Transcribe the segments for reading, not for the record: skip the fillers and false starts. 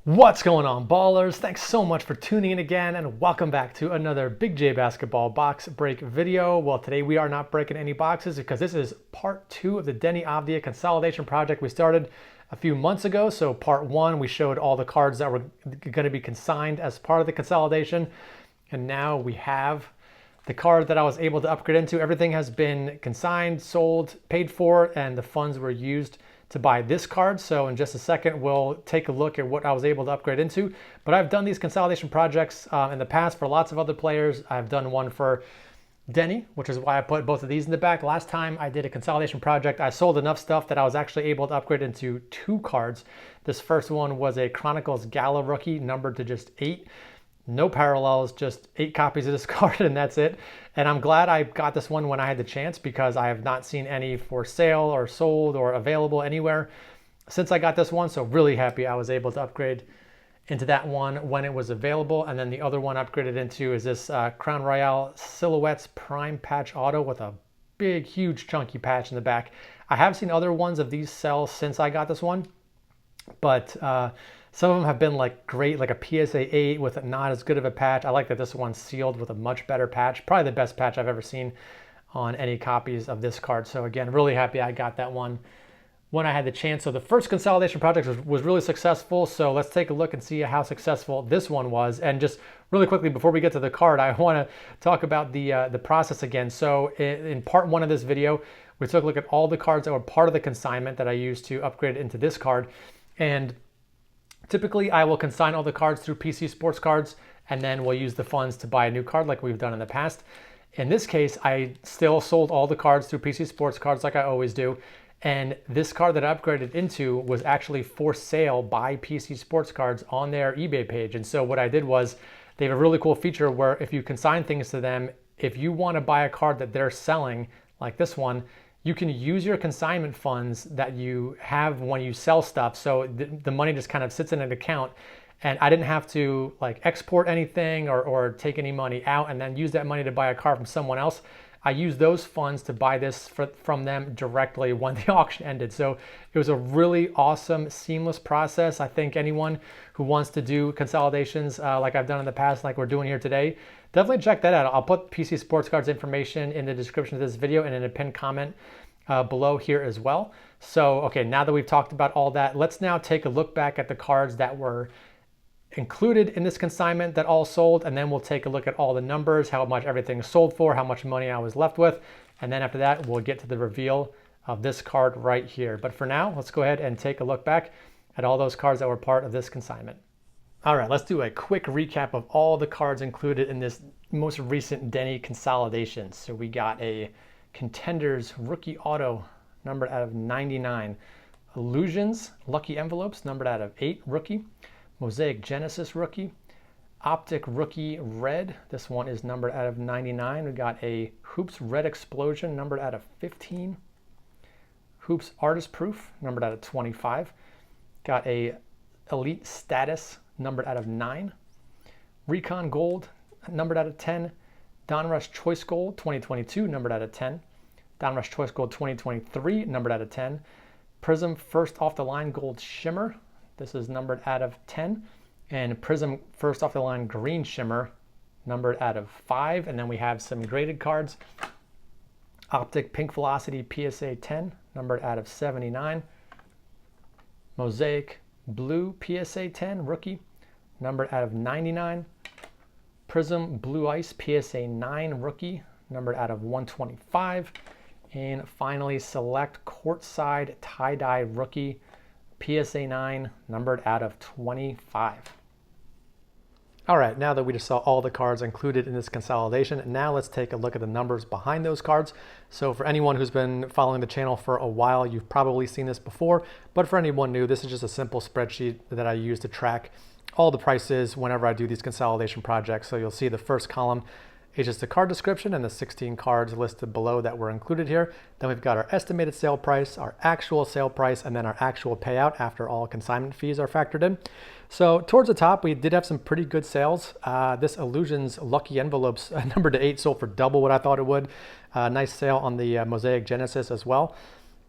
What's going on, ballers? Thanks so much for tuning in again and welcome back to another BigJBasketball box break video. Well, today we are not breaking any boxes because this is part 2 of the DENI Avdija consolidation project we started a few months ago. So part 1, we showed all the cards that were going to be consigned as part of the consolidation. And now we have the card that I was able to upgrade into. Everything has been consigned, sold, paid for, and the funds were used to buy this card. So in just a second, we'll take a look at what I was able to upgrade into. But I've done these consolidation projects in the past for lots of other players. I've done one for DENI, which is why I put both of these in the back. Last time I did a consolidation project, I sold enough stuff that I was actually able to upgrade into 2 cards. This first one was a Chronicles Gala rookie, numbered to just 8. No parallels, just 8 copies of this card, and that's it. And I'm glad I got this one when I had the chance because I have not seen any for sale or sold or available anywhere since I got this one. So really happy I was able to upgrade into that one when it was available. And then the other one upgraded into is this Crown Royale Silhouettes Prime Patch Auto with a big, huge, chunky patch in the back. I have seen other ones of these sell since I got this one, but some of them have been like great, like a PSA 8 with not as good of a patch. I like that this one's sealed with a much better patch. Probably the best patch I've ever seen on any copies of this card. So again, really happy I got that one when I had the chance. So the first consolidation project was really successful. So let's take a look and see how successful this one was. And just really quickly, before we get to the card, I want to talk about the process again. So in part 1 of this video, we took a look at all the cards that were part of the consignment that I used to upgrade into this card. And typically, I will consign all the cards through PC Sports Cards, and then we'll use the funds to buy a new card like we've done in the past. In this case, I still sold all the cards through PC Sports Cards like I always do. And this card that I upgraded into was actually for sale by PC Sports Cards on their eBay page. And so what I did was, they have a really cool feature where if you consign things to them, if you want to buy a card that they're selling, like this one, you can use your consignment funds that you have when you sell stuff. So the money just kind of sits in an account, and I didn't have to like export anything or take any money out and then use that money to buy a car from someone else. I used those funds to buy this from them directly when the auction ended. So it was a really awesome, seamless process. I think anyone who wants to do consolidations like I've done in the past, like we're doing here today, definitely check that out. I'll put PC Sports Cards information in the description of this video and in a pinned comment below here as well. So, okay, now that we've talked about all that, let's now take a look back at the cards that were included in this consignment that all sold, and then we'll take a look at all the numbers, how much everything sold for, how much money I was left with, and then after that, we'll get to the reveal of this card right here. But for now, let's go ahead and take a look back at all those cards that were part of this consignment. All right, let's do a quick recap of all the cards included in this most recent DENI consolidation. So we got a Contenders Rookie Auto numbered out of 99. Illusions Lucky Envelopes numbered out of 8 Rookie. Mosaic Genesis Rookie. Optic Rookie Red. This one is numbered out of 99. We got a Hoops Red Explosion numbered out of 15. Hoops Artist Proof numbered out of 25. Got a Elite Status numbered out of 9. Recon Gold numbered out of 10. Donruss Choice Gold 2022 numbered out of 10. Donruss Choice Gold 2023 numbered out of 10. Prism First Off the Line Gold Shimmer. This is numbered out of 10. And Prism First Off the Line Green Shimmer numbered out of 5. And then we have some graded cards. Optic Pink Velocity PSA 10 numbered out of 79. Mosaic Blue PSA 10 Rookie numbered out of 99. Prism Blue Ice PSA 9 Rookie numbered out of 125. And finally, Select Courtside Tie-Dye Rookie PSA 9 numbered out of 25. All right, now that we just saw all the cards included in this consolidation, now let's take a look at the numbers behind those cards. So for anyone who's been following the channel for a while, you've probably seen this before, but for anyone new, this is just a simple spreadsheet that I use to track all the prices whenever I do these consolidation projects. So you'll see the first column is just the card description and the 16 cards listed below that were included here. Then we've got our estimated sale price, our actual sale price, and then our actual payout after all consignment fees are factored in. So towards the top, we did have some pretty good sales. This Illusions Lucky Envelopes numbered to 8 sold for double what I thought it would. Nice sale on the Mosaic Genesis as well.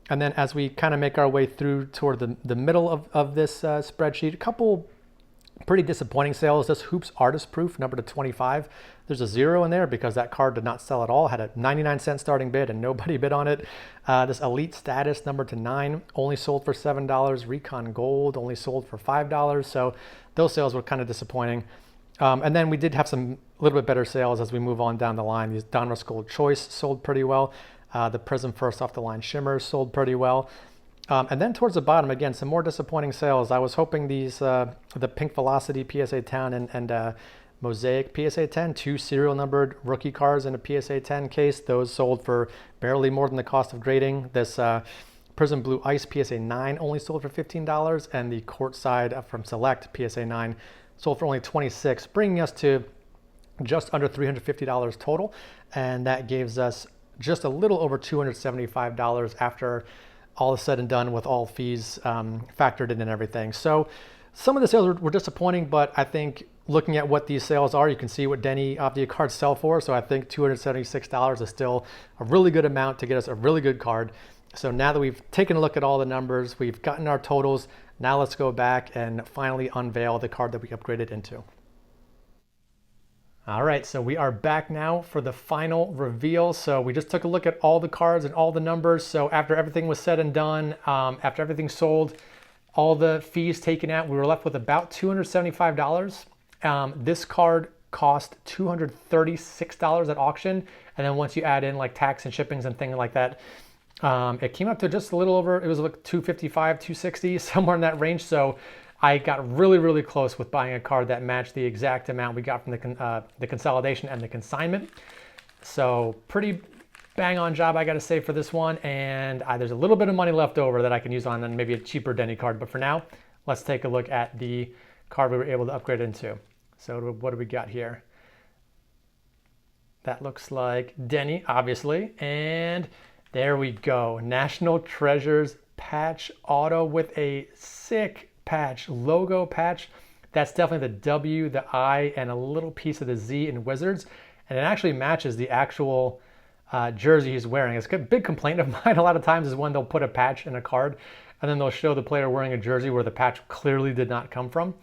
And then as we kind of make our way through toward the middle of this spreadsheet, a couple Pretty disappointing sales. This Hoops Artist Proof, number to 25. There's a 0 in there because that card did not sell at all. Had a 99-cent starting bid and nobody bid on it. This Elite Status, number to 9, only sold for $7. Recon Gold only sold for $5. So those sales were kind of disappointing. And then we did have some a little bit better sales as we move on down the line. These Donruss Gold Choice sold pretty well. The Prism First Off the Line Shimmers sold pretty well. And then towards the bottom, again, some more disappointing sales. I was hoping these, the Pink Velocity PSA 10 and Mosaic PSA 10, 2 serial numbered rookie cards in a PSA 10 case. Those sold for barely more than the cost of grading. This Prism Blue Ice PSA 9 only sold for $15, and the Courtside from Select PSA 9 sold for only $26, bringing us to just under $350 total. And that gives us just a little over $275 after all is said and done with all fees factored in and everything. So some of the sales were disappointing, but I think looking at what these sales are, you can see what DENI Avdija cards sell for. So I think $276 is still a really good amount to get us a really good card. So now that we've taken a look at all the numbers, we've gotten our totals, now let's go back and finally unveil the card that we upgraded into. All right, so we are back now for the final reveal. So we just took a look at all the cards and all the numbers. So after everything was said and done, after everything sold, all the fees taken out, we were left with about $275. This card cost $236 at auction. And then once you add in like tax and shippings and things like that, it came up to just a little over, it was like $255, $260, somewhere in that range. So I got really, really close with buying a card that matched the exact amount we got from the consolidation and the consignment. So pretty bang on job, I got to say, for this one. And there's a little bit of money left over that I can use on maybe a cheaper DENI card. But for now, let's take a look at the card we were able to upgrade into. So what do we got here? That looks like DENI, obviously. And there we go. National Treasures patch auto with a sick patch, logo patch. That's definitely the W, the I, and a little piece of the Z in Wizards. And it actually matches the actual jersey he's wearing. It's a big complaint of mine a lot of times is when they'll put a patch in a card and then they'll show the player wearing a jersey where the patch clearly did not come from.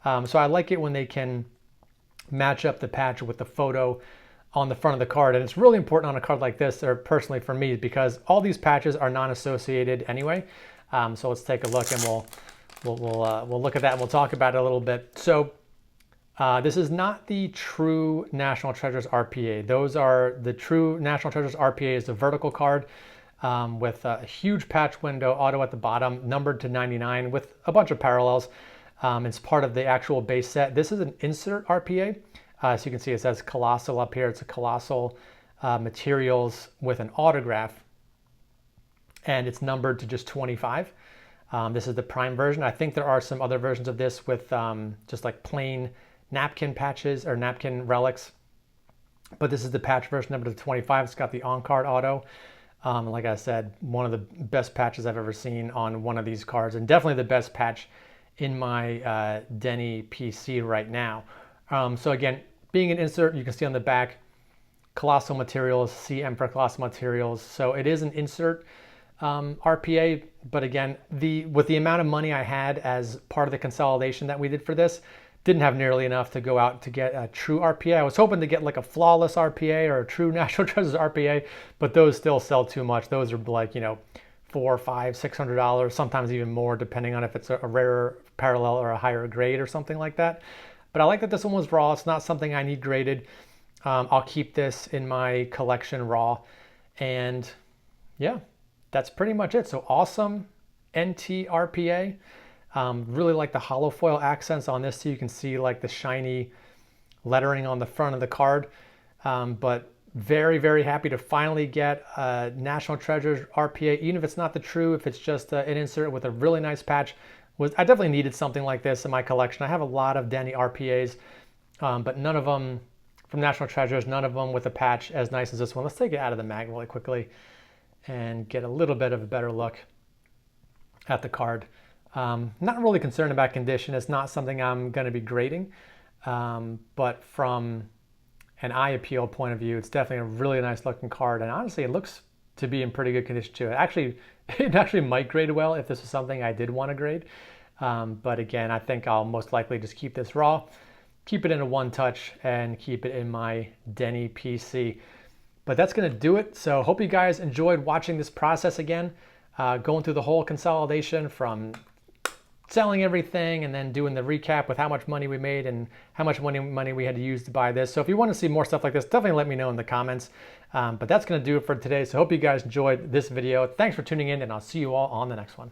So I like it when they can match up the patch with the photo on the front of the card. And it's really important on a card like this, or personally for me, because all these patches are non-associated anyway. So let's take a look and we'll look at that and we'll talk about it a little bit. So this is not the true National Treasures RPA. Those are the true National Treasures RPA is the vertical card with a huge patch window, auto at the bottom, numbered to 99 with a bunch of parallels. It's part of the actual base set. This is an insert RPA. So you can see it says Colossal up here. It's a Colossal materials with an autograph, and it's numbered to just 25. This is the prime version. I think there are some other versions of this with just like plain napkin patches or napkin relics, but this is the patch version number to 25. It's got the on-card auto. Like I said, one of the best patches I've ever seen on one of these cards, and definitely the best patch in my DENI PC right now. So again, being an insert, you can see on the back, Colossal Materials, CM for Colossal Materials. So it is an insert RPA, but again, with the amount of money I had as part of the consolidation that we did for this, didn't have nearly enough to go out to get a true RPA. I was hoping to get like a flawless RPA or a true National Treasures RPA, but those still sell too much. Those are like, $400, $500, $600, sometimes even more, depending on if it's a rarer parallel or a higher grade or something like that. But I like that this one was raw. It's not something I need graded. I'll keep this in my collection raw. And yeah, that's pretty much it. So awesome NT RPA. Really like the hollow foil accents on this, so you can see like the shiny lettering on the front of the card. But very, very happy to finally get a National Treasures RPA, even if it's not the true, if it's just an insert with a really nice patch. I definitely needed something like this in my collection. I have a lot of DENI RPAs, but none of them from National Treasures, none of them with a patch as nice as this one. Let's take it out of the mag really quickly and get a little bit of a better look at the card. Not really concerned about condition. It's not something I'm going to be grading, but from an eye appeal point of view, it's definitely a really nice looking card. And honestly, it looks to be in pretty good condition too. It actually might grade well if this is something I did want to grade. But again, I think I'll most likely just keep this raw, keep it in a one touch, and keep it in my DENI PC. But that's going to do it. So hope you guys enjoyed watching this process again, going through the whole consolidation from selling everything and then doing the recap with how much money we made and how much money we had to use to buy this. So if you want to see more stuff like this, definitely let me know in the comments. But that's going to do it for today. So hope you guys enjoyed this video. Thanks for tuning in, and I'll see you all on the next one.